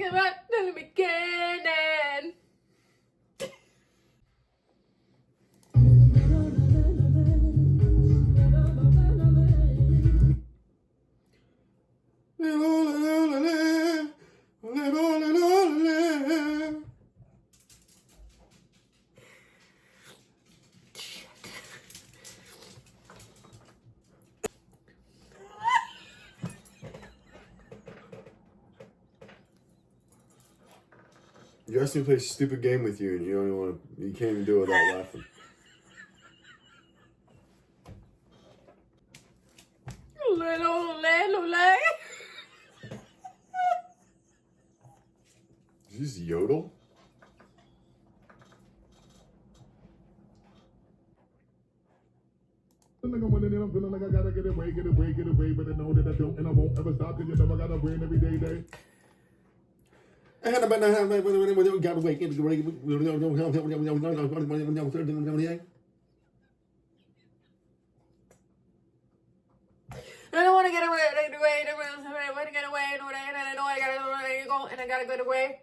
thinking about the beginning. You asked me to play a stupid game with you, and you don't even want to. You can't even do it without laughing. Did you just yodel? I'm feeling like I gotta get away, but I know that I don't, and I won't ever stop, cause you never gotta win every day. I don't want to get away, and I want to get away, and I know I gotta go, and I gotta get away.